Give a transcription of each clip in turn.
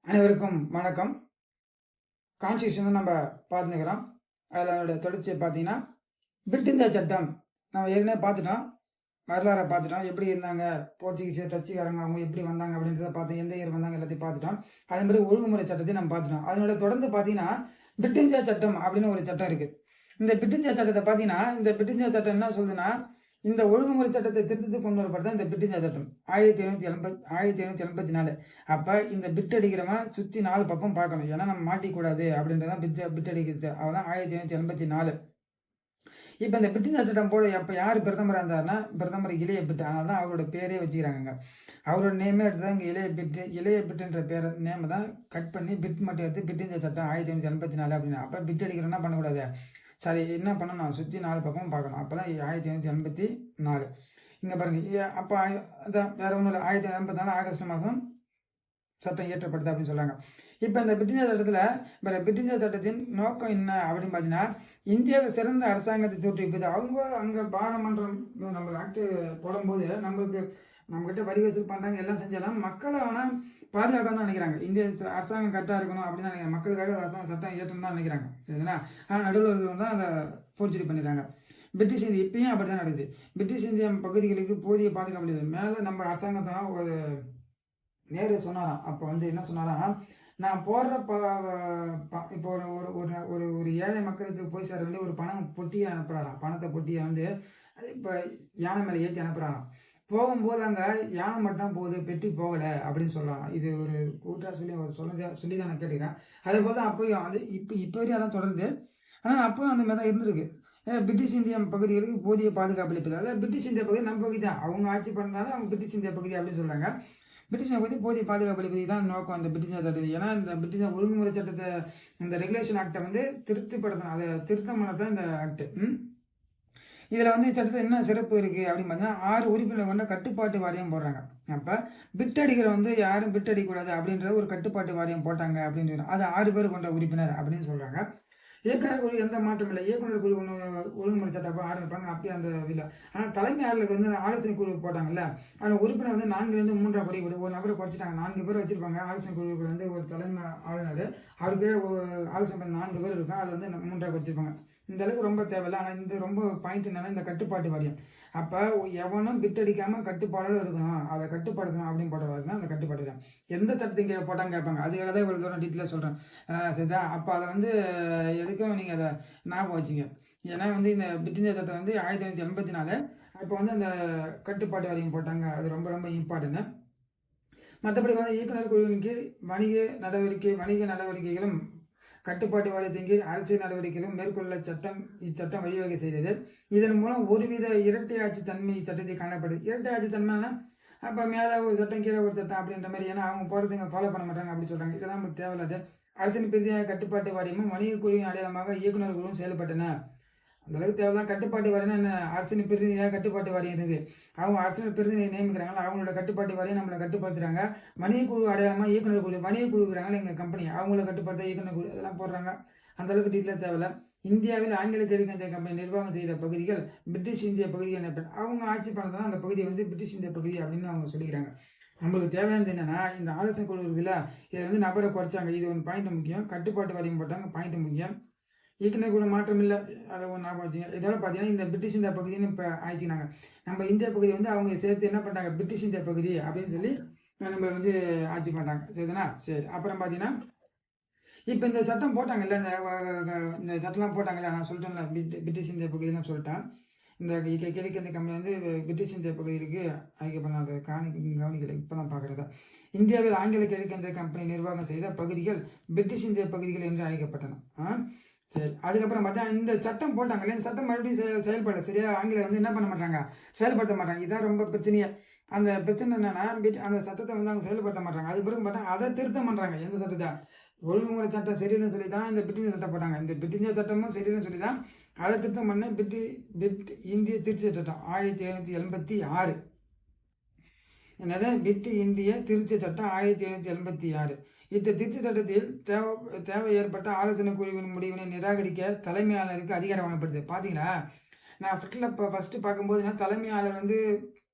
அனைவருக்கும் வணக்கம். கான்ஸ்டியூஷன் நம்ம பார்த்துக்கிறோம். அதில் அதோட தொடர்ச்சியை பார்த்தீங்கன்னா, பிட் இந்தியா சட்டம் நம்ம ஏற்கனவே பார்த்துட்டோம். வரலாறை பார்த்துட்டோம். எப்படி இருந்தாங்க போர்ச்சுகீஸ், டச்சுக்காரங்க அவங்க எப்படி வந்தாங்க அப்படின்றத பார்த்தோம். எந்த இயர் வந்தாங்க எல்லாத்தையும் பார்த்துட்டோம். அதே மாதிரி ஒழுங்குமுறை சட்டத்தையும் நம்ம பார்த்துட்டோம். அதனோட தொடர்ந்து பார்த்தீங்கன்னா, பிட் இந்தியா சட்டம் அப்படின்னு ஒரு சட்டம் இருக்கு. இந்த பிட் இந்தியா சட்டத்தை பார்த்தீங்கன்னா, இந்த பிட் இந்தியா சட்டம் என்ன சொல்லுதுன்னா, இந்த ஒழுங்குமுறை சட்டத்தை திருத்தத்துக்கு கொண்டு வரப்பட்ட இந்த பிட் இந்தியா சட்டம் 1784. அப்ப இந்த பிட் அடிக்கிறவன் சுத்தி 4 பக்கம் பார்க்கணும். ஏன்னா நம்ம மாட்டிக்கூடாது அப்படின்றதான் பிட் அடிக்கிறது. அவதான் 1784. இப்ப இந்த பிட் இந்தியா சட்டம் போட அப்ப யாரு பிரதமரா இருந்தாருன்னா பிரதமர் இளைய பிட். அதனாலதான் அவரோட பேரே வச்சுக்கிறாங்க. அவரோட நேமே எடுத்துதான் இங்க இளைய பிட்ன்ற பேர் நேம் தான் கட் பண்ணி பிட் மட்டும் எடுத்து பிட் இந்தியா சட்டம் 1784 அப்படின்னு. அப்ப பிட் அடிக்கிறோம்னா பண்ணக்கூடாது. சரி என்ன பண்ணணும், சுற்றி 4 பக்கமும் பார்க்கணும். அப்போ தான் 1784. இங்கே பாருங்க. அப்போ அதான் வேற ஒன்றும் இல்லை. 1784 ஆகஸ்ட் மாதம் சட்டம் இயற்றப்படுது அப்படின்னு சொல்றாங்க. இப்போ இந்த பிட் இந்தியா சட்டத்தில் பிட் இந்தியா சட்டத்தின் நோக்கம் என்ன அப்படின்னு பார்த்தீங்கன்னா, இந்தியாவில் சிறந்த அரசாங்கத்தை தோற்றுவிப்பது. அவங்க அங்கே பாராளுமன்றம் நம்ம ஆக்ட் போடும்போது நம்மகிட்ட வரி வசூல் பண்றாங்க, எல்லாம் செஞ்சாலும் மக்களை ஆனால் பாதுகாக்க தான் நினைக்கிறாங்க. இந்திய அரசாங்கம் கரெக்டாக இருக்கணும் அப்படின்னு தான் நினைக்கிறாங்க. மக்களுக்காக அரசாங்க சட்டம் ஏற்றணும் தான் நினைக்கிறாங்க. இதுனா ஆனால் நடுவில் தான் அதை போர்ச்சரி பண்ணிடுறாங்க. பிரிட்டிஷ் இந்தியா இப்பயும் அப்படி தான் நடக்குது. பிரிட்டிஷ் இந்தியா பகுதிகளுக்கு போதிய பாதுகாப்பு இல்லை. மேலே நம்ம அரசாங்கத்தை ஒரு நேரு சொன்னாராம். அப்போ என்ன சொன்னாராம், நான் போடுற இப்போ ஒரு ஒரு ஒரு ஒரு ஏழை மக்களுக்கு போய் சேர வேண்டிய ஒரு பணம் பொட்டியை அனுப்புறாராம். பணத்தை பொட்டியை இப்போ யானை மேலே ஏற்றி அனுப்புறாராம். போகும்போது அங்கே யானை மட்டும் போகுது, பெட்டி போகலை அப்படின்னு சொல்கிறாங்க. இது ஒரு கூட்டா சொல்லி அவர் சொல்லி தான் நான் கேட்டுக்கிறேன். அதே போல் தான் அப்போயும் இப்போ வரையும் அதான் தொடருது. ஆனால் அப்போயும் அந்த மாதிரி தான் இருந்திருக்கு. பிரிட்டிஷ் இந்தியா பகுதிகளுக்கு போதிய பாதுகாப்பு அளிப்பது. அதாவது பிரிட்டிஷ் இந்தியா பகுதி நம்ம பகுதி தான். அவங்க ஆட்சி பண்ணாலும் அவங்க பிரிட்டிஷ் இந்தியா பகுதி அப்படின்னு சொல்கிறாங்க. பிரிட்டிஷ் பகுதி போதிய பாதுகாப்பு அளிப்பது தான் நோக்கம் அந்த பிரிட்டிஷ் சட்டத்தை. ஏன்னா இந்த பிரிட்டிஷ் ஒழுங்குமுறை சட்டத்தை இந்த ரெகுலேஷன் ஆக்டை திருப்திப்படுத்தணும். அதை திருத்தம் பண்ணதான் இந்த ஆக்ட். இதில் சட்டத்தில் என்ன சிறப்பு இருக்குது அப்படின்னு பார்த்தீங்கன்னா, 6 உறுப்பினர் கொண்ட கட்டுப்பாட்டு வாரியம் போடுறாங்க. அப்போ பிட் அடிக்கிற யாரும் பிட் அடிக்கக்கூடாது அப்படின்ற ஒரு கட்டுப்பாட்டு வாரியம் போட்டாங்க அப்படின்னு சொல்லி அது 6 பேர் கொண்ட உறுப்பினர் அப்படின்னு சொல்கிறாங்க. இயக்குனர் குழு எந்த மாற்றம் இல்லை. இயக்குனர் குழு ஒழுங்குமுறை சட்டம் ஆரம்பிப்பாங்க. அப்பயே அந்த இல்லை. ஆனால் தலைமை ஆளுக்கு ஆலோசனை குழு போட்டாங்கல்ல, அதில் உறுப்பினர் 4லேருந்து 3 குறை ஒரு நபரை குறைச்சிட்டாங்க. 4 பேர் வச்சிருப்பாங்க. ஆலோசனை குழுவுக்கு ஒரு தலைமை ஆளுநர், அவருக்கு ஆலோசனை 4 பேர் இருக்கும். அதை 3 குறைச்சிருப்பாங்க. இந்த அளவுக்கு ரொம்ப தேவையில்லை. ஆனால் இந்த ரொம்ப பாயிண்ட் என்னன்னா, இந்த கட்டுப்பாட்டு வாரியம். அப்போ எவனும் பிட் அடிக்காமல் கட்டுப்பாடோடு இருக்கணும், அதை கட்டுப்படுத்தணும் அப்படின்னு போடுறது தான் அந்த கட்டுப்பாடு வாரியம். எந்த சட்டத்தையும் போட்டாங்க கேட்பாங்க. அதுக்காக தான் இவ்வளோ தூரம் டீட்டெயிலாக சொல்கிறேன். சரிதா? அப்போ அதை எதுக்கும் நீங்கள் அதை ஞாபகம் வச்சுங்க. ஏன்னா இந்த பிட் இந்தியா சட்டம் 1984. இப்போ அந்த கட்டுப்பாட்டு வாரியம் போட்டாங்க. அது ரொம்ப ரொம்ப இம்பார்ட்டன்ட். மற்றபடி இயக்குனர் குழுவின் கீழ் வணிக நடவடிக்கைகளும் கட்டுப்பாட்டு வாரியத்தின் கீழ் அரசியல் நடவடிக்கைகளும் மேற்கொள்ள இச்சட்டம் வழிவகை செய்தது. இதன் மூலம் ஒருவித இரட்டை ஆட்சி தன்மை இச்சட்டத்தை காணப்படுது. இரட்டை ஆட்சி தன்மைனா அப்போ மேலே ஒரு சட்டம் கீழே ஒரு சட்டம் அப்படின்ற மாதிரி. ஏன்னா அவங்க போகிறதுங்க ஃபாலோ பண்ண மாட்டாங்க அப்படி சொல்கிறாங்க. இதெல்லாம் நமக்கு தேவையில்லாது. அரசின் பிரதிநிதியாக கட்டுப்பாட்டு வாரியமும் வணிக குழுவின் அடையாளமாக இயக்குநர் குழுவும் செயல்பட்டன. அந்த அளவுக்கு தேவைதான். கட்டுப்பாட்டு வாரியம் என்ன, அரசின் பிரதிநிதியாக கட்டுப்பாட்டு வாரியம் இருக்கு. அவங்க அரசின் பிரதிநிதியை நியமிக்கிறாங்களா, அவங்களோட கட்டுப்பாட்டு வாரியம் நம்மளை கட்டுப்படுத்துறாங்க. வணிக குழு அடையாளமா இயக்குநர் குழு, வணிக குழுக்கிறாங்களா எங்க கம்பெனி, அவங்கள கட்டுப்படுத்த இயக்குநர் குழு, அதெல்லாம் போடுறாங்க. அந்த அளவுக்கு டீட்டெயில் தேவையில்ல. இந்தியாவில் ஆங்கில கிழக்கிந்திய கம்பெனி நிர்வாகம் செய்த பகுதிகள் பிரிட்டிஷ் இந்திய பகுதி என்ன, அவங்க ஆட்சி பண்ணதான் அந்த பகுதி பிரிட்டிஷ் இந்திய பகுதி அப்படின்னு அவங்க சொல்லிக்கிறாங்க. நம்மளுக்கு தேவையானது என்னன்னா, இந்த ஆலோசனை குழு இருக்குல்ல, இதில் நபரை குறைச்சாங்க. இது ஒரு பாயிண்ட் முக்கியம். கட்டுப்பாட்டு வாரியம் போட்டாங்க, பாயிண்ட் முக்கியம். இயக்குனர் கூட மாற்றம் இல்லை, அதை ஒன்று ஞாபகம் வச்சுங்க. இதோட பார்த்தீங்கன்னா இந்த பிரிட்டிஷ் இந்தியா பகுதின்னு இப்போ ஆயிடுச்சுனாங்க. நம்ம இந்தியா பகுதி அவங்க சேர்த்து என்ன பண்ணிட்டாங்க, பிரிட்டிஷ் இந்தியா பகுதி அப்படின்னு சொல்லி நம்மளை ஆட்சி பண்ணிட்டாங்க. சரிதானா? சரி. அப்புறம் பார்த்தீங்கன்னா இப்போ இந்த சட்டம் போட்டாங்கல்ல, இந்த சட்டம்லாம் போட்டாங்கல்ல, நான் சொல்லிட்டேன்ல பிரிட்டிஷ் இந்தியா பகுதின்னு சொல்லிட்டேன். இந்த கிழக்கிந்திய கம்பெனி பிரிட்டிஷ் இந்திய பகுதிக்கு அழைக்கப்பட்ட அதை கவனிக்கலை, இப்போ தான் பார்க்குறதா. இந்தியாவில் ஆங்கில கிழக்கிந்திய கம்பெனி நிர்வாகம் செய்த பகுதிகள் பிரிட்டிஷ் இந்திய பகுதிகள் என்று அழைக்கப்பட்டன. சரி. அதுக்கப்புறம் பார்த்தா இந்த சட்டம் போட்டாங்கல்ல, இந்த சட்டம் மறுபடியும் செயல்பட சரியா ஆங்கிலம் என்ன பண்ண மாட்டாங்க, செயல்படுத்த மாட்டாங்க. இதான் ரொம்ப பிரச்சனையே. அந்த பிரச்சனை என்னன்னா, அந்த சட்டத்தை அவங்க செயல்படுத்த மாட்டாங்க. அது பிறகு பார்த்தா அதை திருத்தம் பண்ணுறாங்க. எந்த சட்டத்தை, ஒழுங்குமுறை சட்டம் சரியில்லைன்னு சொல்லி தான் இந்த பிரிட்டிஷ் சட்டம் போட்டாங்க. இந்த பிரிட்டிஷ் சட்டமும் சரியில்லைன்னு சொல்லி தான் அதை திருத்தம் பண்ண பிட் இந்திய திருச்சி சட்டம் 1786. என்னது, பிட் இந்திய திருச்சி சட்டம் 1786. இந்த திருச்சி சட்டத்தில் தேவை ஏற்பட்ட ஆலோசனை குழுவின் முடிவினை நிராகரிக்க தலைமையாளருக்கு அதிகாரம் வழங்கப்படுது. பார்த்தீங்களா, நான் ஃபர்ஸ்ட் பார்க்கும்போது தலைமையாளர்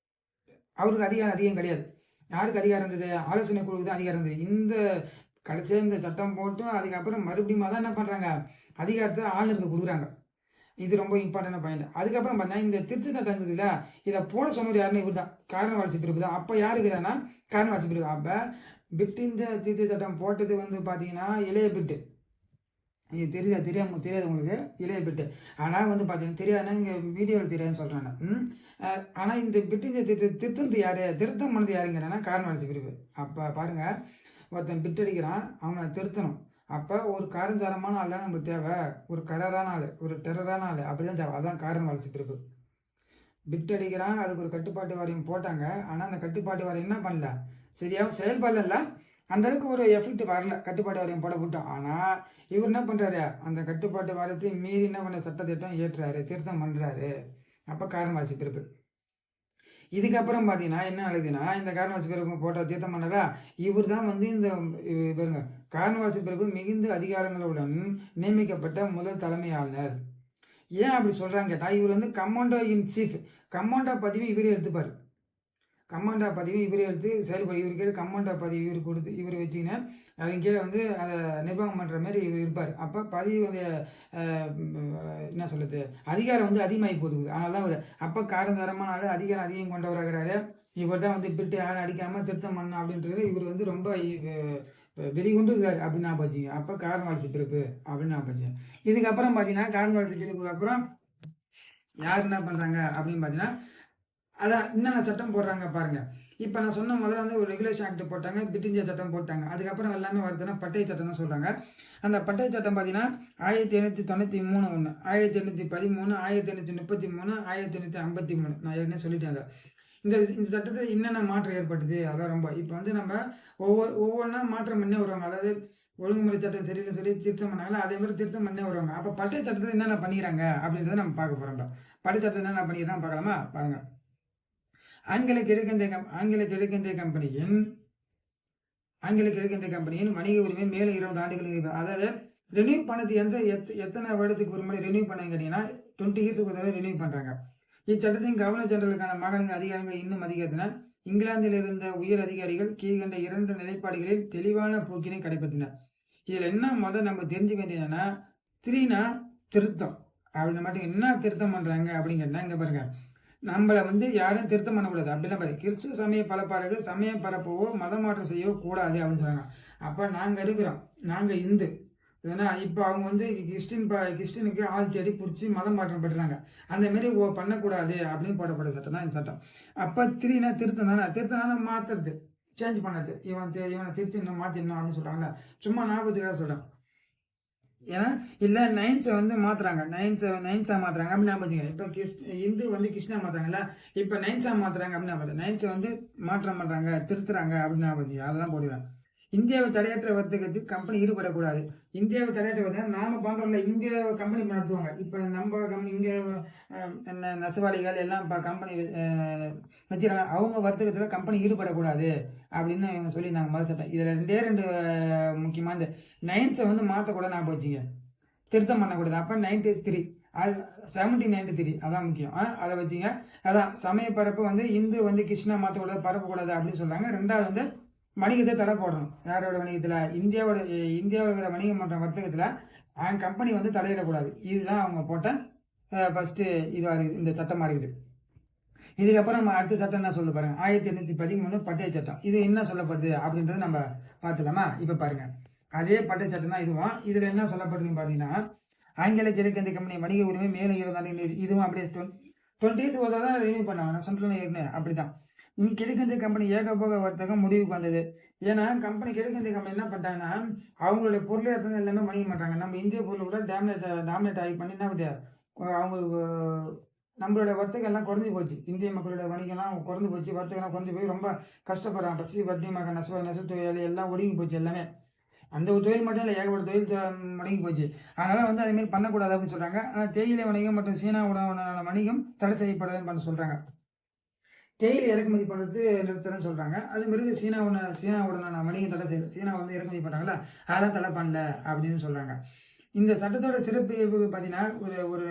அவருக்கு அதிகாரம் கிடையாது. யாருக்கு அதிகாரம் இருந்தது, ஆலோசனை குழுவுக்கு தான் அதிகாரம் இருந்தது. இந்த கடைசியாக இந்த சட்டம் போட்டு அதுக்கப்புறம் மறுபடியும் தான் என்ன பண்ணுறாங்க, அதிகாரத்தை ஆளுநருக்கு கொடுக்குறாங்க. இது ரொம்ப இம்பார்ட்டன்டான பாயிண்ட். அதுக்கப்புறம் பார்த்தீங்கன்னா இந்த திருத்த சட்டம் இருக்குதுல்ல, இதை போட சொன்னவர் யாருன்னு இவர் தான், காரணவாசி பிரிவு தான். அப்போ யார் இருக்கிறான்னா காரணவாசி பிரிவு. அப்போ பிட்டு இந்த திருத்த சட்டம் போட்டது வந்து பார்த்தீங்கன்னா இளைய பிட்டு. இது தெரியாது உங்களுக்கு, இளைய பிட்டு. ஆனால் வந்து பார்த்தீங்கன்னா தெரியாதுன்னா இங்கே வீடியோவில் தெரியாதுன்னு சொல்கிறேன் நான். ஆனால் இந்த பிட்டு திருத்தம் யார், திருத்தம் பண்ணது யாருங்கிறனா காரணவாசி பிரிவு. அப்போ பாருங்கள், ஒருத்தன் பிட்டு அடிக்கிறான், அவனை திருத்தணும். அப்போ ஒரு காரஞ்சாரமான ஆள் தான் நமக்கு தேவை, ஒரு கரரான ஆள், ஒரு டெரரான ஆள், அப்படிதான் தேவை. அதுதான் காரணவாசி பிரிவு. பிட் அடிக்கிறான், அதுக்கு ஒரு கட்டுப்பாட்டு வாரியம் போட்டாங்க. ஆனால் அந்த கட்டுப்பாட்டு வாரியம் என்ன பண்ணல, சரியாகவும் செயல்படல, அந்த அளவுக்கு ஒரு எஃபெக்ட் வரல, கட்டுப்பாட்டு வாரியம் போட விட்டோம். ஆனால் இவர் என்ன பண்ணுறாரு, அந்த கட்டுப்பாட்டு வாரியத்தை மீறி என்ன பண்ண சட்டத்திட்டம் ஏற்றுறாரு, திருத்தம் பண்ணுறாரு. அப்போ காரணவாசி பிரிவு. இதுக்கப்புறம் பார்த்தீங்கன்னா என்ன நடக்குதுன்னா, இந்த காரணவாசி பிரிவு போட்ட திருத்தம் பண்ணல, இவர் தான் வந்து இந்த பாருங்க, காரணவாசி பிரிவு மிகுந்த அதிகாரங்களுடன் நியமிக்கப்பட்ட முதல் தலைமை ஆளுநர். ஏன் அப்படி சொல்கிறாங்க கேட்டால், இவர் வந்து கமாண்டோ இன் சீஃப், கமாண்டோ பதவி இவரே எடுத்துப்பார். கமாண்டா பதவி இவரே எடுத்து செயல்பட, இவர் கீழே கமாண்டா பதவி இவர் கொடுத்து இவர் வச்சுக்கின்னு அதன் கீழே வந்து அதை நிர்வாகம் பண்ணுற மாதிரி இவர் இருப்பார். அப்போ பதவி வந்து என்ன சொல்கிறது, அதிகாரம் வந்து அதிகமாகி போகுது. அதனால தான் அவர் அப்போ காரந்தரமான ஆள், அதிகாரம் அதிகம் கொண்டவராகிறாரு. இவர் தான் வந்து பிட்டு யாரும் அடிக்காமல் திருத்தம் பண்ண அப்படின்றது இவர் வந்து ரொம்ப வெளிகொண்டு இருக்காரு அப்படின்னு நான் பார்த்தீங்க. அப்போ காரணவாசி பிறப்பு அப்படின்னு நான் பார்த்தேன். இதுக்கப்புறம் பார்த்தீங்கன்னா காரணவாசி பிறப்புக்கு அப்புறம் யார் என்ன பண்ணுறாங்க அப்படின்னு பார்த்தீங்கன்னா, அதான் என்னென்ன சட்டம் போடுறாங்க பாருங்க. இப்போ நான் சொன்ன முதல்ல வந்து ஒரு ரெகுலேஷன் ஆக்ட் போட்டாங்க, பிட்டிஞ்ச சட்டம் போட்டாங்க. அதுக்கப்புறம் எல்லாமே வருதுன்னா பட்டய சட்டம் தான் சொல்கிறாங்க. அந்த பட்டய சட்டம் பார்த்தீங்கன்னா 1893 ஒன்று, 1813, 1833, 1853. நான் ஏற்கனவே சொல்லிட்டேன். அதை இந்த சட்டத்தில் என்னென்ன மாற்றம் ஏற்படுது அதான் ரொம்ப. இப்போ வந்து நம்ம ஒவ்வொன்றா மாற்றம் பண்ணே வருவாங்க. அதாவது ஒழுங்குமுறை சட்டம் சரியில்லை சொல்லி திருத்தம் பண்ணாங்களா, அதே மாதிரி திருத்தம் பண்ணே வருவாங்க. அப்போ பட்டய சட்டத்தில் என்னென்ன பண்ணிக்கிறாங்க அப்படின்றத நம்ம பார்க்க போகிறோம். பட்டய சட்டத்தில் என்னென்ன பண்ணிக்கிறாங்க பார்க்கலாமா? பாருங்க. ஆங்கில கிழக்கிந்திய கம்பெனியின் வணிக உரிமை மேலும் 20 ஆண்டுகள். அதாவது ரெனியூ பண்ணது எத்தனை வருடத்துக்கு ஒரு முறை ரெனியூ பண்ண கேட்டீங்கன்னா 20 இயர்ஸுக்கு ஒரு ரெனியூ பண்றாங்க. இச்சட்டத்தின் கவர்னர் ஜெனரலுக்கான மகனுக்கு அதிகாரங்கள் இன்னும் அதிகரித்தன. இங்கிலாந்தில் இருந்த உயர் அதிகாரிகள் கீழ்கண்ட 2 நிலைப்பாடுகளில் தெளிவான போக்கினை கடைபிடித்தனர். இதுல என்ன நம்ம தெரிஞ்சு வேண்டியதுன்னா, 3னா திருத்தம் அப்படின்னு மட்டும். என்ன திருத்தம் பண்றாங்க அப்படின்னு கேட்டா, இங்க பாருங்க, நம்மளை வந்து யாரும் திருத்தம் பண்ணக்கூடாது அப்படிலாம் பாரு. கிறிஸ்துவ சமய பலப்பாடுகள் சமயம் பரப்பவோ மதம் மாற்றம் செய்யவோ கூடாது அப்படின்னு சொல்றாங்க. அப்போ நாங்கள் இருக்கிறோம், நாங்கள் இந்து. ஏன்னா இப்போ அவங்க வந்து கிறிஸ்டினுக்கு ஆள் தேடி பிடிச்சி மதம் மாற்றம் பெற்றுறாங்க. அந்த மாரி பண்ணக்கூடாது அப்படின்னு போடப்பட்ட சட்டம் தான் இந்த சட்டம். அப்போ 3னா திருத்தம் தானே, திருத்தம்னா மாற்றுறது, சேஞ்ச் பண்ணது. இவனை திருத்திடணும் மாற்றிடணும் அப்படின்னு சொல்கிறாங்களே, சும்மா ஞாபகத்துக்காக சொல்கிறேன். ஏன்னா இல்லை நைன்ஸை வந்து மாற்றுறாங்க, நைன்ஸா மாற்றுறாங்க அப்படின்னு பார்த்தீங்க. இப்போ இந்து வந்து கிருஷ்ணா மாற்றுறாங்கல்ல, இப்போ நைன்ஸா மாற்றுறாங்க அப்படின்னு பார்த்தேன். நைன்ஸை வந்து மாற்றம் பண்ணுறாங்க, திருத்துறாங்க அப்படின்னு பார்த்தீங்க. அதெல்லாம் போடுவேன். இந்தியாவை தடையற்ற வர்த்தகத்துக்கு கம்பெனி ஈடுபடக்கூடாது. இந்தியாவை தடையற்ற வர்த்தகம் நாம பண்றோம்ல, இங்க கம்பெனி நடத்துவாங்க. இப்ப நம்ம இங்க நெசவாளிகள் எல்லாம் கம்பெனி வச்சுக்கிறாங்க, அவங்க வர்த்தகத்துல கம்பெனி ஈடுபடக்கூடாது அப்படின்னு சொல்லி நாங்கள் முதல் சட்டம். இதுல 2 முக்கியமான நைன்ஸை வந்து மாற்றக்கூடாது நான் போச்சுங்க, திருத்தம் பண்ணக்கூடாது. அப்ப 93 1793 அதான் முக்கியம். அதை வச்சுங்க. அதான் சமய பரப்பு வந்து இந்து வந்து கிருஷ்ணா மாற்றக்கூடாது, பரப்பக்கூடாது அப்படின்னு சொல்றாங்க. 2வது வந்து வணிகத்தை தடை போடணும். யாரோட வணிகத்தில்? இந்தியாவில் இருக்கிற வணிகம் மற்றும் வர்த்தகத்தில் கம்பெனி வந்து தலையிடக்கூடாது. இதுதான் அவங்க போட்ட ஃபர்ஸ்ட் இதுவாக இருக்குது, இந்த சட்டமாக இருக்குது. இதுக்கப்புறம் நம்ம அடுத்த சட்டம் என்ன சொல்ல பாருங்க, 1813 பட்டய சட்டம். இது என்ன சொல்லப்படுது அப்படின்றத நம்ம பார்த்துலாமா? இப்போ பாருங்க, அதே பட்டய சட்டம் தான் இதுவும். இதில் என்ன சொல்லப்படுதுன்னு பார்த்தீங்கன்னா, ஆங்கில கிழக்கிந்திய கம்பெனி வணிக உரிமை மேலும் 20 ஆண்டுகள். இதுவும் அப்படியே 20 இயர்ஸ் ஒரு தான் ரினியூ பண்ணாங்க. நான் சொல்றேன் ஏற்கனவே அப்படிதான். கிழக்கிந்திய கம்பெனி ஏகபோக வர்த்தகம் முடிவுக்கு வந்தது. ஏன்னா கிழக்கிந்திய கம்பெனி என்ன பண்ணிட்டாங்கன்னா, அவங்களுடைய பொருளாதாரத்தை எல்லாமே வணிக மாட்டாங்க. நம்ம இந்திய பொருள் கூட டாமினேட் ஆகி பண்ணி என்ன பண்ணுது, அவங்களுக்கு நம்மளோட வர்த்தகம் எல்லாம் குறைஞ்சி போச்சு. இந்திய மக்களோட வணிகம்லாம் குறைஞ்சி போச்சு, வர்த்தகம்லாம் குறைஞ்சி போய் ரொம்ப கஷ்டப்படுறாங்க. பசி வட்டி மக நெசவு தொழில் எல்லாம் ஒடுங்கி போச்சு. எல்லாமே அந்த ஒரு தொழில் மட்டும் இல்லை, ஏகப்பட்ட தொழில் வணிகி போச்சு. அதனால வந்து அதே மாதிரி பண்ணக்கூடாது அப்படின்னு சொல்றாங்க. ஆனால் தேயிலை வணிகம் மற்றும் சீனாவுடனான வணிகம் தடை செய்யப்படுதுன்னு பண்ண சொல்றாங்க. தேயிலை இறக்குமதி பண்ணுறது நிறுத்தணும்னு சொல்கிறாங்க. அது மாதிரி சீனாவுடனான வணிகம் தடை செய்யல. சீனா வந்து இறக்குமதி பண்ணுறாங்களா, அதெல்லாம் தடை பண்ணல அப்படின்னு சொல்கிறாங்க. இந்த சட்டத்தோட சிறப்பு பார்த்தீங்கன்னா,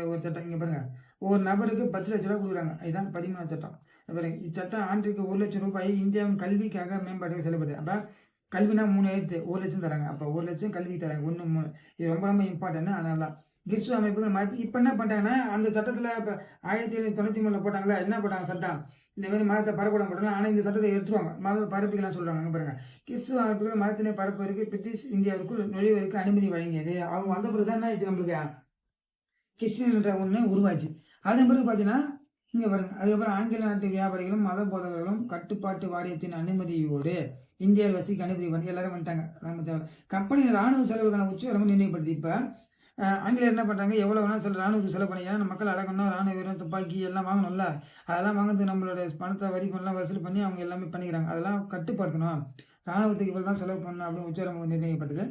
ஒரு சட்டம் இங்கே பாருங்க, ஒரு நபருக்கு 10 லட்ச ரூபா கொடுக்குறாங்க. இதுதான் 13வது சட்டம். இச்சட்டம் ஆண்டுக்கு 1 லட்சம் ரூபாய் இந்தியாவின் கல்விக்காக மேம்பாட்டுக்கு செலவுது. அப்போ கல்வினா 3 எழுத்து 1 லட்சம் தராங்க. அப்போ 1 லட்சம் கல்விக்கு தராங்க. 1 3 இது ரொம்ப ரொம்ப இம்பார்ட்டன்ட். அதனால தான் கிறிஸ்துவ அமைப்புகள் மாத்தி இப்ப என்ன பண்ணிட்டாங்கன்னா, அந்த சட்டத்துல இப்ப 1793ல போட்டாங்கல்ல, என்ன போட்டாங்க சட்டம்? இந்த மாரி மதத்த பரப்பக்கூடாதுன்னு போட்டாங்க. ஆனா இந்த சட்டத்த எடுத்துருவாங்க. மதத்த பரப்பிக்கலாம் சொல்றாங்க. அங்க பாருங்க. கிறிஸ்துவ அமைப்புகள் மதத்தினை பரப்புவதற்கு பிரிட்டிஷ் இந்தியாவிற்குள் நுழைவதற்கு அனுமதி வழங்கியது. அவங்க வந்த பிறகு தான் என்ன ஆயிடுச்சு நம்மளுக்கு? கிறிஸ்டியன்ற ஒண்ணு உருவாச்சு. அதன் பிறகு பார்த்தீங்கன்னா, இங்க பாருங்க. அதுக்கப்புறம் ஆங்கில நாட்டு வியாபாரிகளும், மத போதகர்களும் கட்டுப்பாட்டு வாரியத்தின் அனுமதியோடு இந்தியாவில் வசிக்க அனுமதி பண்ணி எல்லாரும் வந்துட்டாங்க. நம்ம தேவை கம்பெனி ராணுவ செலவுக்கான உச்சவரம்பு நிர்ணயப்படுத்தி இப்ப ஆங்கிலேயர் என்ன பண்றாங்க? எவ்வளவு வேணாலும் ராணுவத்துக்கு செலவு பண்ணி ஏன்னா மக்கள் அடக்கணும், ராணுவ வீரம், துப்பாக்கி எல்லாம் வாங்கணும்ல. அதெல்லாம் வாங்குறதுக்கு நம்மளோட பணத்தை வரி பணம்லாம் வசூல் பண்ணி அவங்க எல்லாமே பண்ணிக்கிறாங்க. அதெல்லாம் கட்டுப்படுத்தணும். ராணுவத்துக்கு இவ்வளவு தான் செலவு பண்ணணும் அப்படின்னு உச்சவரம்பு நிர்ணயிக்கப்பட்டது.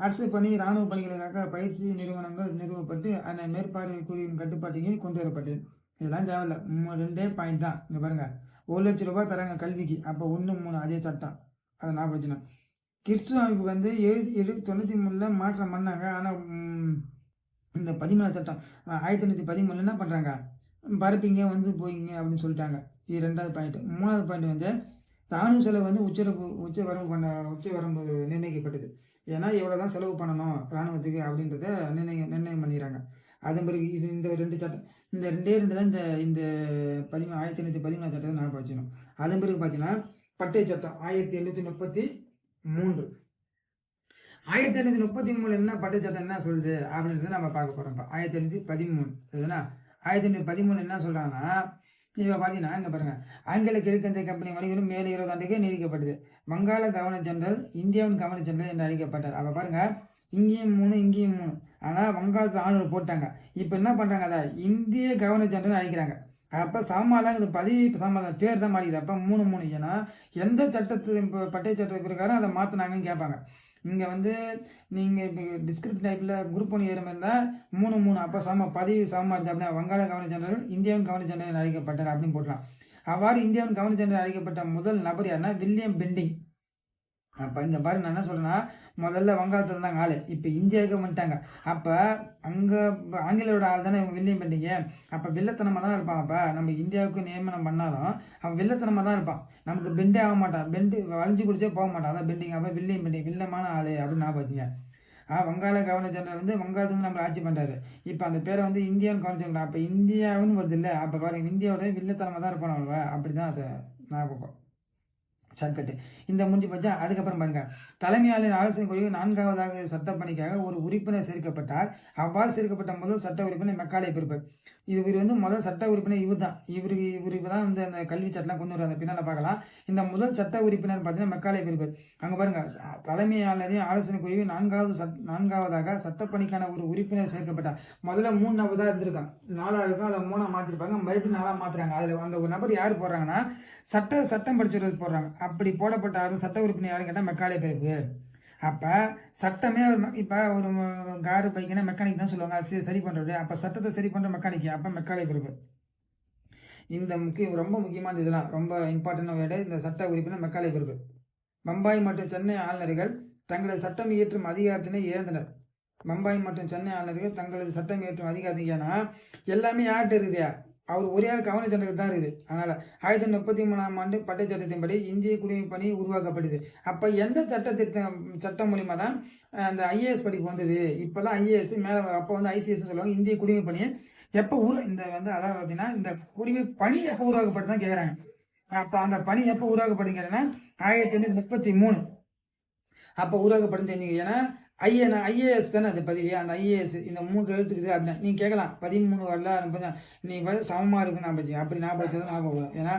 அரசு பணி ராணுவ பணிகளுக்காக பயிற்சி நிறுவனங்கள் நிறுவப்பட்டு அந்த மேற்பார்வை குழுவின் கட்டுப்பாட்டையும் கொண்டு வரப்பட்டது. இதெல்லாம் தேவையில்ல. 2 பாயிண்ட் தான். இங்க பாருங்க. 1 லட்சம் ரூபாய் தராங்க கல்விக்கு. அப்போ 1 3 அதே சட்டம். அதை ஞாபகம் வச்சுக்கணும். கிறிஸ்துவ அமைப்புக்கு வந்து 93ல மாற்றம் பண்ணாங்க. ஆனா இந்த 17 சட்டம் 1813 என்ன பண்றாங்க? பரப்பிங்க வந்து போயிங்க அப்படின்னு சொல்லிட்டாங்க. இது 2வது பாயிண்ட். 3வது பாயிண்ட் வந்து ராணுவ செலவு வந்து உச்சவரம்பு நிர்ணயிக்கப்பட்டது. ஏன்னா இவ்வளவுதான் செலவு பண்ணணும் ராணுவத்துக்கு அப்படின்றத நிர்ணயம் பண்ணிடுறாங்க. அதன் பிறகு இது இந்த 2 சட்டம், இந்த 2 தான் இந்த 1813 சட்டத்தை ஞாபகம் வச்சுக்கணும். அதன் பிறகு பார்த்தீங்கன்னா பட்டய சட்டம் 1833. 1833 என்ன பட்டய சட்டம் என்ன சொல்லுது அப்படின்றத நம்ம பார்க்க போறோம். 1813 எதுனா 1813 என்ன சொல்றாங்கன்னா, இப்ப பாத்தீங்கன்னா இங்க பாருங்க. ஆங்கில கிழக்கிந்திய கம்பெனி வணிகரும் மேலும் 20 ஆண்டுக்கு நீடிக்கப்பட்டது. வங்காள கவர்னர் ஜெனரல் இந்தியாவின் கவர்னர் ஜெனரல் என்று அழைக்கப்பட்டார். அப்ப பாருங்க, இங்கேயும் 3 இங்கேயும் 3. ஆனா வங்காளத்துல 400 போட்டாங்க. இப்ப என்ன பண்றாங்க? அதை இந்திய கவர்னர் ஜெனரல் அழைக்கிறாங்க. அப்ப சமாதான் இது பதவி சமாதான் பேர் தான் மாறிக்குது. அப்ப 3 3. ஏன்னா எந்த சட்டத்து பட்டய சட்ட பிரகாரம் அதை மாத்தினாங்கன்னு கேட்பாங்க. இங்க வந்து நீங்க டிஸ்கிரிப்ட் டைப்ல குரூப் 1 ஏற மாதிரி இருந்தா 3 3. அப்ப பதவி சமமா இருக்கு அப்படின்னா வங்காள கவர்னர் ஜெனரல் இந்தியாவின் கவர்னர் ஜெனரல் அழைக்கப்பட்டார் அப்படின்னு போடலாம். அவ்வாறு இந்தியாவின் கவர்னர் ஜெனரல் அழைக்கப்பட்ட முதல் நபர் யாருன்னா வில்லியம் பெண்டிங். அப்ப இங்க பாருங்க, நான் என்ன சொல்றேன்னா, முதல்ல வங்காளத்துல இருந்தாங்க ஆளு, இப்ப இந்தியாவுக்கு வந்துட்டாங்க. அப்ப அங்க ஆங்கிலோட ஆள் தானே இவங்க வில்லியம் பெண்டிங்க. அப்ப வில்லத்தனமா தான் இருப்பான். அப்ப நம்ம இந்தியாவுக்கு நியமனம் பண்ணாலும் அவன் வில்லத்தனமா தான் இருப்பான். நமக்கு பெண்டே ஆக மாட்டான். பெண்டு வளைஞ்சு குடிச்சே போக மாட்டான். அதான் பெண்டிங். அப்ப வில்லியம் பெண்டிங் வில்லமான ஆளு அப்படின்னு ஞாபகம் வச்சுங்க. வங்காள கவர்னர் ஜெனரல் வந்து வங்காளத்துல வந்து நம்மளை ஆட்சி பண்றாரு. இப்ப அந்த பேரை வந்து இந்தியான்னு கவர்னர் ஜெனரல். அப்ப இந்தியாவுன்னு வருது இல்ல. அப்ப பாருங்க, இந்தியாவோட வில்லத்தனமா தான் இருப்பான் அவன். அப்படிதான் அதை ஞாபகம் சர்க்கட்டு இந்த முடிஞ்சு போச்சா. அதுக்கப்புறம் பாருங்க, தலைமையாளர் ஆலோசனை குழு 4வது சட்டப்பணிக்காக ஒரு உறுப்பினர் சேர்க்கப்பட்டார். அவ்வாறு சேர்க்கப்பட்ட முதல் சட்ட உறுப்பினர் மெக்காலே பிறப்பு. இவர் வந்து முதல் சட்ட உறுப்பினர் இவர் தான். இவருக்கு தான் வந்து அந்த கல்வி சட்டம்லாம் கொண்டு வர பின்னால பார்க்கலாம். இந்த முதல் சட்ட உறுப்பினர் பார்த்தீங்கன்னா மெக்காலே பிறப்பு. அங்க பாருங்க, தலைமையாளரின் ஆலோசனை குழு 4வதாக சட்டப்பணிக்கான ஒரு உறுப்பினர் சேர்க்கப்பட்டார். முதல்ல 3 நபர் தான் இருந்திருக்காங்க. 4 இருக்கும், அதை 3 மாத்திருப்பாங்க, மறுபடியும் 4 மாத்துறாங்க. அதுல அந்த ஒரு நபர் யாரு போடுறாங்கன்னா சட்டம் படிச்சவர்கள் போடுறாங்க. அப்படி போடப்பட்ட சட்ட உறுப்பினர் யாருன்னு கேட்டா மெக்காலே பிறப்பு. அப்ப சட்டமே இப்ப ஒரு காரு பைக்குன்னா மெக்கானிக் தான் சொல்லுவாங்க, அது சரி பண்றது. அப்ப சட்டத்தை சரி பண்ற மெக்கானிக், அப்ப மெக்காலே பிறப்பு. இந்த ரொம்ப முக்கியமான இதெல்லாம் ரொம்ப இம்பார்ட்டன்ட் வேர்டு. இந்த சட்ட உறுப்பினர் மெக்காலே பிறப்பு. பம்பாய் மற்றும் சென்னை ஆளுநர்கள் தங்களது சட்டம் இயற்றும் அதிகாரத்தினை இழந்தனர். பம்பாய் மற்றும் சென்னை ஆளுநர்கள் தங்களது சட்டம் இயற்றும் அதிகாரத்தை, ஏன்னா எல்லாமே யார்கிட்ட இருக்குதா? அவர் ஒரே ஆள் கவர்னர் ஜெனரல் தான் இருக்குது. அதனால 1833ஆம் ஆண்டு பட்டய சட்டத்தின்படி இந்திய குடிமை பணி உருவாக்கப்படுது. அப்ப எந்த சட்டம் மூலியமா தான் அந்த ஐஏஎஸ் படிப்பு வந்தது? இப்பதான் ஐஏஎஸ் மேல, அப்ப வந்து ஐசிஎஸ் சொல்லுவாங்க. இந்திய குடிமை பணி எப்ப இந்த வந்து அதாவது பாத்தீங்கன்னா இந்த குடிமை பணி எப்ப உருவாக்கப்படுதான் கேக்குறாங்க. அப்ப அந்த பணி எப்ப உருவாக்கப்படுதுன்னா 1833 அப்ப உருவாக்கப்படுது தெரிஞ்சுங்க. ஏன்னா ஐஏஎஸ் தானே அது பதவி. அந்த ஐஏஎஸ் இந்த 3 எழுத்துக்குது அப்படின்னா நீங்க கேட்கலாம் 13 வரல நீ சமமா இருக்குன்னு ஞாபகம். அப்படி ஞாபகம் வச்சது ஞாபகம் வரும். ஏன்னா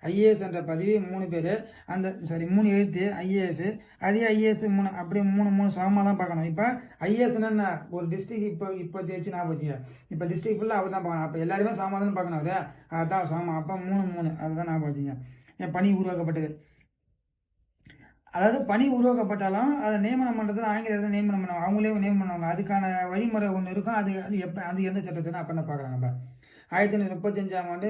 ஐஏஎஸ் என்ற பதவி 3 பேரு, அந்த 3 எழுத்து ஐஏஎஸ், அதே ஐஏஎஸ் 3 அப்படி 3 சமமா தான் பார்க்கணும். இப்ப ஐஏஎஸ் என்ன ஒரு டிஸ்ட்ரிக்ட் இப்போ வச்சு ஞாபகம் வச்சுக்க. இப்ப டிஸ்ட்ரிக்ட் ஃபுல்லா அவர் தான் பார்க்கணும். அப்ப எல்லாருமே சமமா தான் பார்க்கணும். அவரு அதான் சமமா. அப்ப 3 அதுதான் ஞாபகம் வச்சுங்க. பணி உருவாக்கப்பட்டது. அதாவது பணி உருவாக்கப்பட்டாலும் அதை நியமனம் பண்றதுல ஆங்கிலேயர்கள் நியமனம் பண்ணுவாங்க. அவங்களே நியமனம் பண்ணுவாங்க. அதுக்கான வழிமுறை ஒன்று இருக்கும். அது எந்த சட்டத்தினா அப்ப என்ன பார்க்கலாம் நம்ம. 1835ஆம் ஆண்டு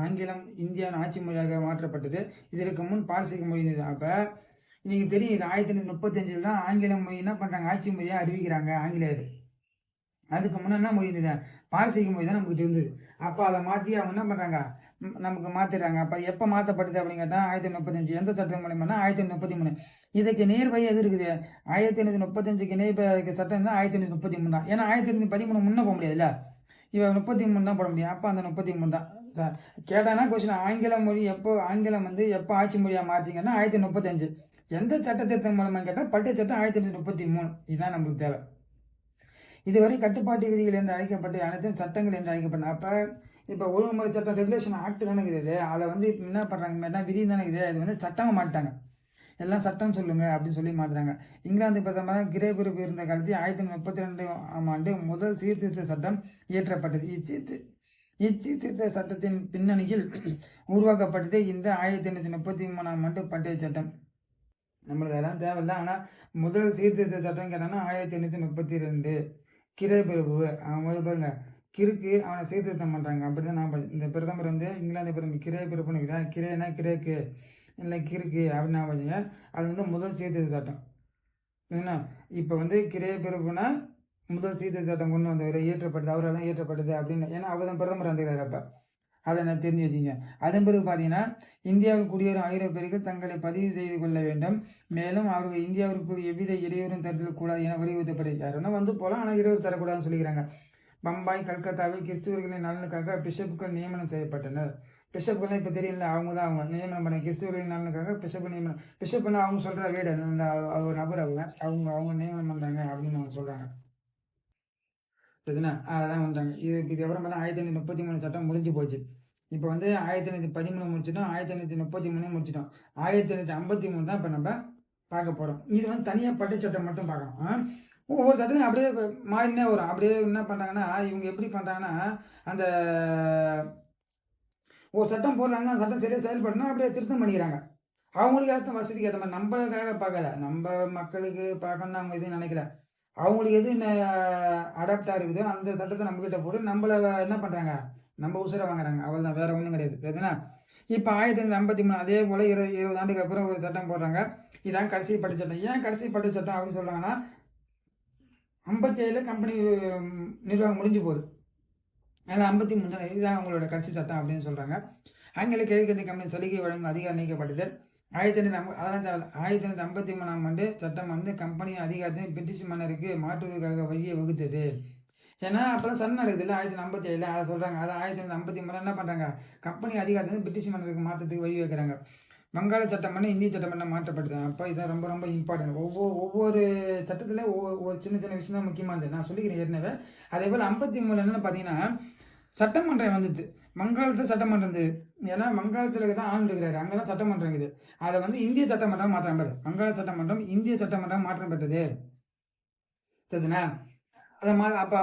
ஆங்கிலம் இந்தியாவின் ஆட்சி மொழியாக மாற்றப்பட்டது. இதற்கு முன் பாரசீக மொழி இருந்தது. அப்ப இன்னைக்கு தெரியும், இது 1835 தான் ஆங்கில மொழி என்ன பண்றாங்க, ஆட்சி மொழியா அறிவிக்கிறாங்க ஆங்கிலேயர். அதுக்கு முன்ன என்ன மொழி இருந்தது? பாரசீக மொழி தான் நம்மகிட்ட இருந்தது. அப்போ அதை மாற்றி அவங்க என்ன பண்ணுறாங்க, நமக்கு மாற்றிடுறாங்க. அப்போ எப்போ மாற்றப்பட்டது அப்படின்னு கேட்டால் 1935. எந்த சட்டம் மூலியமானா 1933. இதுக்கு நியர்பை எது இருக்குது, 1835க்கு நியர்பை சட்டம் தான் 1833 தான். ஏன்னா 1813 முன்னே போக முடியாதுல்ல, இவன் 33 தான் போட முடியும். அப்போ அந்த 33 தான் கேட்டானா கொஸ்டின். ஆங்கில மொழி எப்போ, ஆங்கிலம் வந்து எப்போ ஆட்சி மொழியாக மாற்றிங்கன்னா 1935. எந்த சட்டத்திருத்தம் மூலமாக கேட்டால் பட்டிய சட்டம் 1833. இதுதான் நம்மளுக்கு தேவை. இதுவரை கட்டுப்பாட்டு விதிகள் என்று அழைக்கப்பட்ட அனைத்தும் சட்டங்கள் என்று அழைக்கப்பட்ட. அப்போ இப்போ ஒழுங்குமுறை சட்டம் ரெகுலேஷன் ஆக்ட் தானே இருக்குது, அதை வந்து இப்போ என்ன பண்ணுறாங்க, விதி தானே இருக்குது, அது வந்து சட்டமாக மாட்டாங்க, எல்லாம் சட்டம் சொல்லுங்க அப்படின்னு சொல்லி மாற்றுறாங்க. இங்கிலாந்து பிரதமர் கிரே பிரிவு இருந்த காலத்தில் 1932ஆம் ஆண்டு முதல் சீர்திருத்த சட்டம் இயற்றப்பட்டது. இச்சீர்திருத்த சட்டத்தின் பின்னணியில் உருவாக்கப்பட்டது இந்த 1833ஆம் ஆண்டு பட்டிய சட்டம். நம்மளுக்கு அதெல்லாம் தேவையில்லை. ஆனால் முதல் சீர்திருத்த சட்டம் கேட்டாங்கன்னா 1832 கிரே பிரிவு. அவன் பாருங்க கிறுக்கு அவனை சீர்திருத்தம் பண்ணுறாங்க. அப்படி தான் நான் இந்த பிரதமர் வந்து இங்கிலாந்து பிரதமர் கிரே பிரிவுன்னு இருக்குதா, கிரேனா கிரேக்கு இல்லை கிறுக்கு அப்படின்னு நான் பார்த்தீங்க. அது வந்து முதல் சீர்திருத்த சட்டம் ஏன்னா இப்போ வந்து கிரே பிரிவுனா முதல் சீர்திருத்த சட்டம் கொண்டு வந்தவர் இயற்றப்பட்டது, அவரால் தான் இயற்றப்பட்டது அப்படின்னு. ஏன்னா அவர் தான் பிரதமர் வந்துக்கிறார். அப்போ அதை நான் தெரிஞ்சு வச்சிங்க. அதன் பிறகு பார்த்தீங்கன்னா இந்தியாவில் குடியேறும் ஐரோப்பியர்கள் தங்களை பதிவு செய்து கொள்ள வேண்டும். மேலும் அவர்கள் இந்தியாவிற்கு எவ்வித இடையூறும் தரத்தில் கூடாது என வலியுறுத்தப்படுது. யாருன்னா வந்து போகலாம், ஆனால் இடையூறு தரக்கூடாதுன்னு சொல்லிக்கிறாங்க. பம்பாய், கல்கத்தாவில் கிறிஸ்துவர்களின் நலனுக்காக பிஷப்புகள் நியமனம் செய்யப்பட்டனர். பிஷப்புகள்லாம் இப்போ தெரியல, அவங்க தான் அவங்க நியமனம் பண்ண கிறிஸ்துவர்களின் நலனுக்காக பிஷப்பு நியமனம். பிஷப்புன்னா அவங்க சொல்கிற வீடு அந்த ஒரு நபர் அவங்க நியமனம் பண்ணுறாங்க அப்படின்னு அவங்க சொல்கிறாங்க. சரிண்ணா, அதான் பண்ணுறாங்க. இதுக்கு அப்புறம் பார்த்தா 1933 சட்டம் முடிஞ்சு போச்சு. இப்போ வந்து 1913 முடிச்சிட்டோம், 1933 முடிச்சிட்டோம், 1953 தான் இப்போ நம்ம பார்க்க போகிறோம். இது வந்து தனியாக பட்டை சட்டம் மட்டும் பார்க்கணும். ஒவ்வொரு சட்டத்தையும் அப்படியே மாறினே வரும். அப்படியே என்ன பண்ணுறாங்கன்னா இவங்க எப்படி பண்ணுறாங்கன்னா, அந்த ஒரு சட்டம் போடுறாங்க, அந்த சட்டம் சரியாக செயல்படணும், அப்படியே திருத்தம் பண்ணிக்கிறாங்க. அவங்களுக்கு ஏற்ற வசதிக்கு ஏற்ற மாதிரி. நம்மளுக்காக பார்க்கல, நம்ம மக்களுக்கு பார்க்கணும்னு அவங்க எதுவும் நினைக்கல. அவங்களுக்கு எது அடாப்டாக இருக்குதோ அந்த சட்டத்தை நம்மக்கிட்ட போட்டு நம்மளை என்ன பண்ணுறாங்க, நம்ம உசுரை வாங்குறாங்க. அவள் தான், வேற ஒன்றும் கிடையாது. சரிங்களா? இப்போ 1953 அதே போல் 20 ஆண்டுக்கு அப்புறம் ஒரு சட்டம் போடுறாங்க. இதான் கடைசி பட்டு சட்டம். ஏன் கடைசி பட்டு சட்டம் அப்படின்னு சொல்கிறாங்கன்னா 57 கம்பெனி நிர்வாகம் முடிஞ்சு போகுது. அதனால் 53 இதுதான் அவங்களோட கடைசி சட்டம் அப்படின்னு சொல்கிறாங்க. ஆங்கில கிழக்கிந்திய கம்பெனி சலுகை வழங்கும் அதிகாரம் நீக்கப்பட்டது. 1953ஆம் ஆண்டு சட்டம் வந்து கம்பெனி அதிகாரத்தை பிரிட்டிஷ் மன்னருக்கு மாற்றுவதற்காக வழியை வகுத்தது. ஏன்னா அப்போதான் சண்டை நடக்குது இல்லை 1957 அதை சொல்கிறாங்க. அதை 1953 என்ன பண்ணுறாங்க, கம்பெனி அதிகாரத்தை பிரிட்டிஷ் மன்னருக்கு மாற்றத்துக்கு வழி வைக்கிறாங்க. வங்காள சட்டம் பண்ண இந்திய சட்டம் பண்ண மாற்றப்படுது. அப்போ இதான் ரொம்ப ரொம்ப இம்பார்ட்டன்ட். ஒவ்வொரு சட்டத்தில் ஒவ்வொரு சின்ன சின்ன விஷயம் தான் முக்கியமானது, நான் சொல்லிக்கிறேன் ஏற்கனவே. அதே போல் 53 என்னென்னு பார்த்தீங்கன்னா சட்டமன்றம் வந்துச்சு. வங்காளத்தில் சட்டமன்றம் இருந்தது. ஏன்னா வங்காளத்தில் தான் ஆண்டு இருக்கிறாரு, அங்கே தான் சட்டமன்றம் இருக்குது. அதை வந்து இந்திய சட்டமன்றம் மாற்றம் பெறுது. வங்காள சட்டமன்றம் இந்திய சட்டமன்றம் மாற்றம் பெற்றது. சரிண்ணா? அதை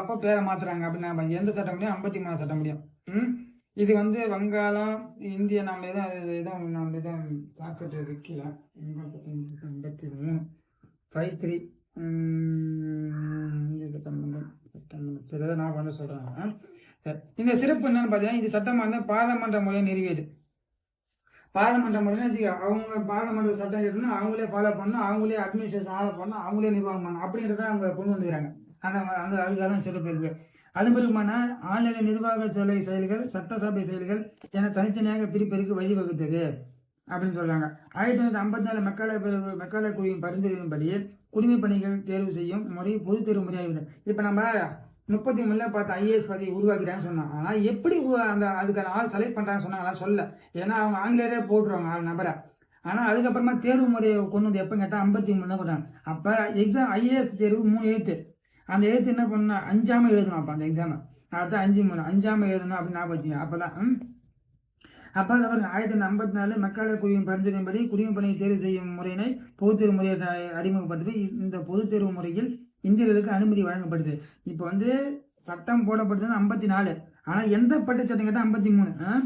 அப்போ பேரை மாற்றுறாங்க. அப்படின்னா எந்த சட்டம் முடியும், 53 சட்டம் முடியும். இது வந்து வங்காளம் இந்திய நம்ம எதுவும் நம்ம எதுவும் சாப்பிட்டு வைக்கல. 53 53 இந்திய சட்டமன்றம் சரி, அதை நான் பண்ண சொல்கிறேன். சரி, இந்த சிறப்பு என்னன்னு பார்த்தீங்கன்னா இது சட்டமாக இருந்தால் பாராளுமன்ற முறையை நிறுவியது. பாராளுமன்ற முறைன்னு வச்சுக்க, அவங்க பாராளுமன்ற சட்டம் இருக்குன்னா அவங்களே ஃபாலோ பண்ணணும், அவங்களே அட்மினிஸ்ட்ரேஷன் ஆள பண்ணணும், அவங்களே நிர்வாகம் பண்ணணும் அப்படின்றத அவங்க கொண்டு வந்துக்கிறாங்க. அந்த அதுக்காக சிறப்பு இருக்கு. அது பிறகுமான ஆன்லைன் நிர்வாக செயல்கள், சட்டசபை செயல்கள் என தனித்தனியாக பிரிப்பதற்கு வழிவகுத்தது அப்படின்னு சொல்றாங்க. 1954 மெக்காலே குழுவின் பரிந்துரையின்படி குடிமை பணிகள் தேர்வு செய்யும் முறை பொது தேர்வு முறையாகிவிடும். இப்போ நம்ம 33 பார்த்து ஐஏஎஸ் பதவி உருவாக்கிறான்னு சொன்னாங்க. ஆனால் எப்படி அந்த அதுக்கான ஆள் செலக்ட் பண்ணுறாங்கன்னு சொன்னாங்களா, சொல்ல. ஏன்னா அவங்க ஆங்கிலேயரே போட்டுருவாங்க ஆள் நபரை. ஆனால் அதுக்கப்புறமா தேர்வு முறையை கொண்டு வந்து எப்போ கேட்டால் 53 தான் கொண்டாங்க. அப்போ எக்ஸாம் ஐஏஎஸ் தேர்வு 3 எழுத்து. அந்த எழுத்து என்ன பண்ணா 5ஆம எழுதணும். அப்போ அந்த எக்ஸாமை அதுதான் 5 5ஆம எழுதணும் அப்படின்னு ஞாபகம் வச்சுங்க. அப்போதான் அப்போ அது 1954 மெக்காலே குழுவின் பரிந்துரையின்படி குடிமை பணியை தேர்வு செய்யும் முறையினை பொது தேர்வு முறையை அறிமுகப்படுத்தி இந்த பொது தேர்வு முறையில் இந்தியர்களுக்கு அனுமதி வழங்கப்படுது. இப்போ வந்து சட்டம் போடப்படுது 54. ஆனால் எந்த பட்டு சட்டம் கேட்டால் 53.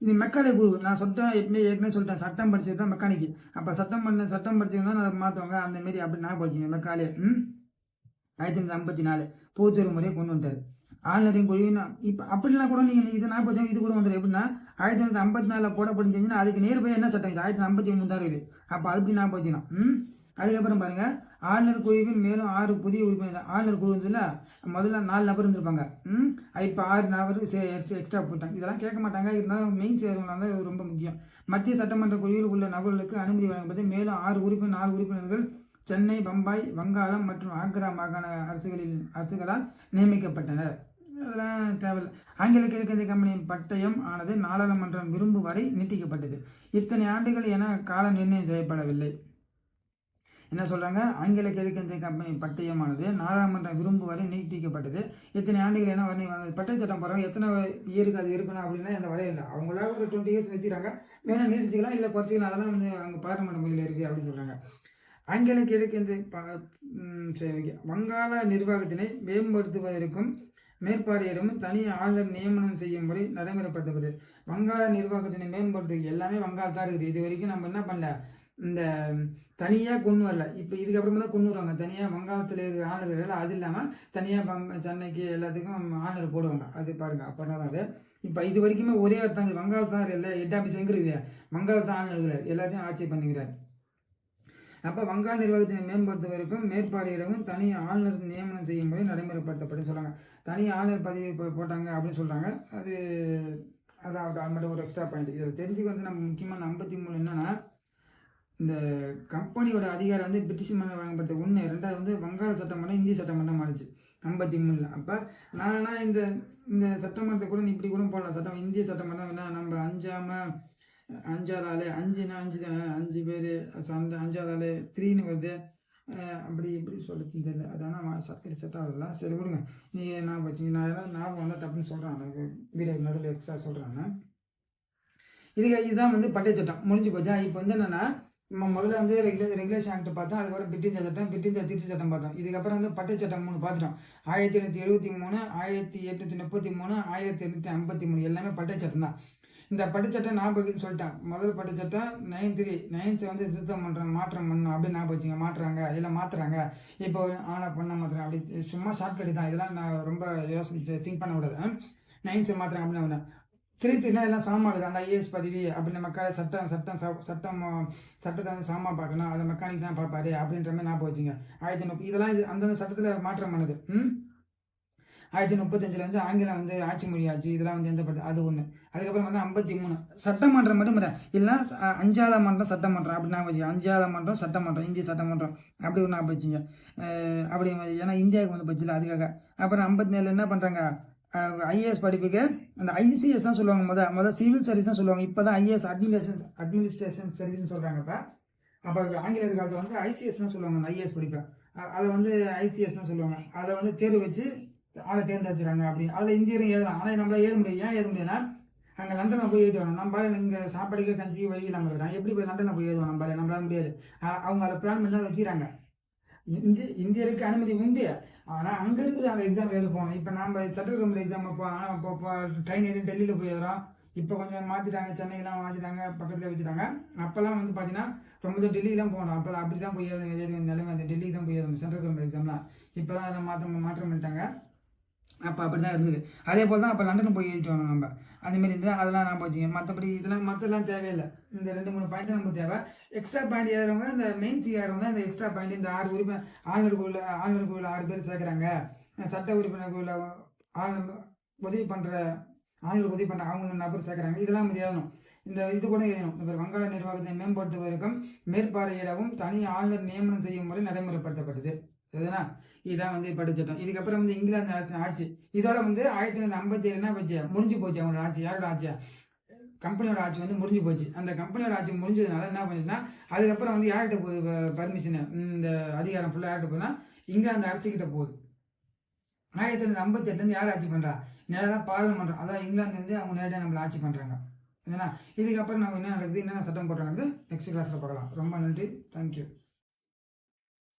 இது மெக்காலே குழு. நான் சொல்லிட்டேன் ஏற்கனவே சொல்லிட்டேன், சட்டம் படிச்சது தான் மெக்கானிக்கு. அப்போ சட்டம் படிச்சவங்க தான் அதை மாற்றுவாங்க. அந்த மாரி அப்படி நான் போச்சுங்க. மெக்காலே 1954 பொது தேர்வு முறையை கொண்டு வந்துட்டாரு. ஆளுநரின் குழுவின் இப்போ அப்படிலாம் கூட நீங்கள் இது நான் இது கூட வந்துடும். எப்படின்னா 1954 போடப்படுச்சுன்னா அதுக்கு நேர்பையாக என்ன சட்டம் இது 1953 தான் இருக்குது. அப்போ அதுக்கு நான் போச்சுக்கணும். அதுக்கப்புறம் பாருங்க ஆளுநர் குழுவில் மேலும் 6 புதிய உறுப்பினர். ஆளுநர் குழு இருந்ததுல முதல்ல 4 நபர் இருந்திருப்பாங்க. இப்போ 6 நபர் எக்ஸ்ட்ரா போட்டாங்க. இதெல்லாம் கேட்க மாட்டாங்க. இருந்தாலும் மெயின் சேர்வங்களாக இருந்தால் இது ரொம்ப முக்கியம். மத்திய சட்டமன்ற குழுவில் உள்ள நபர்களுக்கு அனுமதி வழங்கப்பட்டு மேலும் 4 உறுப்பினர்கள் சென்னை, பம்பாய், வங்காளம் மற்றும் ஆக்ரா மாகாண அரசுகளால் நியமிக்கப்பட்டனர். அதெல்லாம் தேவையில்லை. ஆங்கில கிழக்கிந்திய கம்பெனி பட்டயம் ஆனது நாடாளுமன்றம் விரும்பு வரை நீட்டிக்கப்பட்டது. இத்தனை ஆண்டுகள் என கால நிர்ணயம் செய்யப்படவில்லை. என்ன சொல்றாங்க? ஆங்கில கிழக்கிந்திய கம்பெனி பட்டயமானது நாடாளுமன்றம் விரும்பு வரை நீட்டிக்கப்பட்டது. இத்தனை ஆண்டுகள் என வரை பட்டய சட்டம் போடுறாங்க. எத்தனை இயருக்கு அது இருக்கணும் அப்படின்னா எந்த வரையும் இல்லை. அவங்களா ஒரு 20 இயர்ஸ் வச்சுக்கிறாங்க. வேணா நீட்டிச்சிக்கலாம், இல்லை குறைச்சிக்கலாம். அதெல்லாம் வந்து அங்கே பார்லிமெண்ட் மொழியில் இருக்குது அப்படின்னு சொல்றாங்க. ஆங்கில கிழக்கிந்திய வங்காள நிர்வாகத்தினை மேம்படுத்துவதற்கும் மேற்பார்வையிடமும் தனி ஆளுநர் நியமனம் செய்யும் முறை நடைமுறைப்படுத்தப்படுது. வங்காள நிர்வாகத்தினை மேம்படுத்து எல்லாமே வங்காளத்தான் இருக்குது. இது வரைக்கும் நம்ம என்ன பண்ணல, இந்த தனியாக கொண்டு வரல. இப்போ இதுக்கப்புறமா தான் கொண்டு வருவாங்க. தனியாக வங்காளத்தில் இருக்கிற ஆளுநர்கள் அது இல்லாமல் தனியாக சென்னைக்கு எல்லாத்துக்கும் ஆளுநர் போடுவாங்க. அது பாருங்க, அப்படின்னா தான் அது. இப்போ இது வரைக்குமே ஒரே இடத்தாங்க வங்காளத்தான் இல்லை. ஹெட் ஆஃபீஸ் எங்கே இருக்குது? வங்காளத்தான் ஆளுநர்கள் எல்லாத்தையும் ஆட்சி பண்ணிக்கிறார். அப்போ வங்காள நிர்வாகத்தினை மேம்படுத்துவதற்கும் மேற்பார்வையிடவும் தனி ஆளுநர் நியமனம் செய்யும் முறை நடைமுறைப்படுத்தப்படும் சொல்கிறாங்க. தனி ஆளுநர் பதவி போட்டாங்க அப்படின்னு சொல்கிறாங்க. அதாவது அது மட்டும் ஒரு எக்ஸ்ட்ரா பாயிண்ட். இதில் தெரிஞ்சுக்க வந்து நம்ம முக்கியமான 53 என்னன்னா, இந்த கம்பெனியோட அதிகாரம் வந்து பிரிட்டிஷ் மன்னர் வழங்கப்பட்ட 1. 2வது வந்து வங்காள சட்டமன்றம் இந்திய சட்டமன்றம் ஆச்சு 53. அப்போ நானா இந்த சட்டமன்றத்தை கூட இப்படி கூட போடலாம். இந்திய சட்டமன்றம் என்ன, நம்ம அஞ்சாவது ஆள் 5னா 5 தானே, 5 பேர். அந்த 5வது ஆள் 3ன்னு வருது. அப்படி இப்படி சொல்லிச்சு தெரியல. அதான சர்க்கரை செட் ஆகல. சரி விடுங்க. நீங்கள் நான் வச்சுங்க, நான் ஏதாவது ஞாபகம் வந்தால் டப்புன்னு சொல்கிறேன். வீடியோ நடுவில் எக்ஸ்ட்ரா சொல்கிறேன். இதுதான் வந்து பட்டய சட்டம் முடிஞ்சு போச்சா. இப்போ வந்து என்னென்னா, முதல்ல வந்து ரெகுலேஷன் ஆக்ட் பார்த்தோம். அதுக்கப்புறம் பிரிட்டிஷ் சட்டம், பிரிட்டிஷ் திருச்சி சட்டம் பார்த்தோம். இதுக்கப்புறம் வந்து பட்டய சட்டம் 3 பார்த்துட்டோம். 1873, 1833, 1853 எல்லாமே பட்டய சட்டம் தான். இந்த பட்டச்சட்டம் ஞாபகம் சொல்லிட்டேன். முதல் பட்டச்சட்டம் 9(3) வந்து திருத்தம் மாற்றம் பண்ணணும் அப்படின்னு ஞாபகம் வச்சுங்க. மாற்றுறாங்க இல்லை மாற்றுறாங்க. இப்போ பண்ண மாற்றுறாங்க. அப்படி சும்மா ஷார்ட்கட் தான். இதெல்லாம் நான் ரொம்ப யோசனை திங்க் பண்ண விடாது. 9 மாற்றுறாங்க அப்படின்னு 3 எல்லாம் சாமாக்குது. அந்த ஐஏஎஸ் பதவி அப்படின்னு மக்கள் சட்டத்தை வந்து சாமா பார்க்கணும். அதை மெக்கானிக் தான் பார்ப்பாரு அப்படின்ற மாதிரி ஞாபகம் வச்சுங்க. 1930 இதெல்லாம் அந்தந்த சட்டத்தில் மாற்றம் பண்ணது. 1935 வந்து ஆங்கிலம் வந்து ஆட்சி மொழி ஆச்சு. இதெல்லாம் வந்து எந்த பட்டம் அது ஒன்று. அதுக்கப்புறம் வந்து 53 சட்டமன்றம் மட்டும் இல்லை, இல்லைன்னா 5வது மன்றம் சட்டமன்றம் அப்படின்னு ஞாபகம் வச்சுங்க. 5வது மன்றம் சட்டமன்றம், இந்திய சட்டமன்றம் அப்படி ஒன்று ஞாபகம் வச்சுங்க. அப்படி ஏன்னா இந்தியாவுக்கு வந்து பட்ஜெட் அதுக்காக. அப்புறம் 57 என்ன பண்ணுறாங்க, ஐஏஎஸ் படிப்புக்கு அந்த ஐசிஎஸ் தான் சொல்லுவாங்க. முதல் சிவில் சர்வீஸ் தான் சொல்லுவாங்க. இப்போ தான் ஐஏஎஸ் அட்மினிஸ்ட்ரேஷன் சர்வீஸ்னு சொல்கிறாங்க. அப்போ ஆங்கிலேயர் காலத்தில் வந்து ஐசிஎஸ் தான் சொல்லுவாங்க. அந்த ஐஏஎஸ் படிப்பை அதை வந்து ஐசிஎஸ் தான் சொல்லுவாங்க. அதை வந்து தேர்வு வச்சு ஆளை தேர்ந்தெடுத்துறாங்க. அப்படி அதில் இன்ஜினியரிங் எழுதலாம். ஆனால் நம்மளால் எழுத முடியாது. ஏன் எழுத முடியுதுன்னா, அங்கே லண்டனை போய் எழுதி வரணும். நம்ம இங்கே சாப்பாடுக்கு கஞ்சிக்கு வழி நம்ம இருக்கிறோம். எப்படி போய் லண்டனை போய் எழுதுவோம்? நம்மளால முடியாது. அவங்க அதை பிளான் பண்ணி தான் வச்சுக்கிறாங்க. இந்தியருக்கு அனுமதி உண்டு. ஆனால் அங்கே இருக்குது அந்த எக்ஸாம் எழுத போகணும். இப்போ நம்ம சென்ட்ரல் கவர்மெண்ட் எக்ஸாம் ஆனால் ட்ரெயின் ஏறி டெல்லியில் போய் எழுதுறோம். இப்போ கொஞ்சம் மாற்றிட்டாங்க, சென்னையெல்லாம் மாற்றிட்டாங்க, பக்கத்தில் வச்சுட்டாங்க. அப்போல்லாம் வந்து பார்த்தீங்கன்னா ரொம்ப டெல்லி தான் போகணும். அப்போ அப்படி தான் போய் எழுத நிலைமை. அந்த டெல்லிக்கு தான் போய் எழுதணும் சென்ட்ரல் கவர்மெண்ட் எக்ஸாம்லாம். இப்போ தான் அதை மாற்றம் பண்ணிட்டாங்க. அப்போ அப்படி தான் இருந்தது. அதே போல் தான் அப்போ லண்டனுக்கு போய் எழுதிட்டு வரணும் நம்ம. அந்தமாரி இருந்தால் அதெல்லாம் நான் போச்சுங்க. மற்றபடி இதெல்லாம் மற்றெல்லாம் தேவையில்லை. இந்த 2-3 பாயிண்ட் நமக்கு தேவை. எக்ஸ்ட்ரா பாயிண்ட் ஏறுறவங்க இந்த மெயின் ஏறவங்க இந்த எக்ஸ்ட்ரா பாயிண்ட் இந்த 6 உறுப்பினர் ஆளுநர் குழுவில் 6 பேர் சேர்க்குறாங்க. சட்ட உறுப்பினர் குழுவில் உதவி பண்ணுற அவங்க நபர் சேர்க்குறாங்க. இதெல்லாம் நம்ம எழுதணும். இது கூட எழுதணும். இந்த வங்காள நிர்வாகத்தை மேம்படுத்துவதற்கும் மேற்பார்வையிடவும் தனி ஆளுநர் நியமனம் செய்யும் முறை நடைமுறைப்படுத்தப்பட்டது. சரிதானா? இதுதான் வந்து பட்டச்சட்டம். இதுக்கப்புறம் வந்து இங்கிலாந்து ஆட்சி. இதோட வந்து 1957 என்ன போச்சு, முடிஞ்சு போச்சு. அவங்களோட ஆட்சி. யாரோட ஆட்சியா? கம்பெனியோட ஆட்சி வந்து முடிஞ்சு போச்சு. அந்த கம்பெனியோட ஆட்சி முடிஞ்சதுனால என்ன பண்ணுச்சுன்னா, அதுக்கப்புறம் வந்து யார்கிட்ட போகுது பர்மிஷன், இந்த அதிகாரம் ஃபுல்லாக யார்கிட்ட போகுதுன்னா இங்கிலாந்து அரசுக்கிட்ட போகுது. 1958 யார் ஆட்சி பண்ணுறா? நேராக பார்லிமெண்ட். அதாவது இங்கிலாந்து வந்து அவங்க நேரடியாக நம்மளை ஆட்சி பண்ணுறாங்க. இதுக்கப்புறம் நம்ம என்ன நடக்குது, என்னென்ன சட்டம் போடுறாங்க நெக்ஸ்ட் கிளாஸில் பார்க்கலாம். ரொம்ப நன்றி. தேங்க்யூ.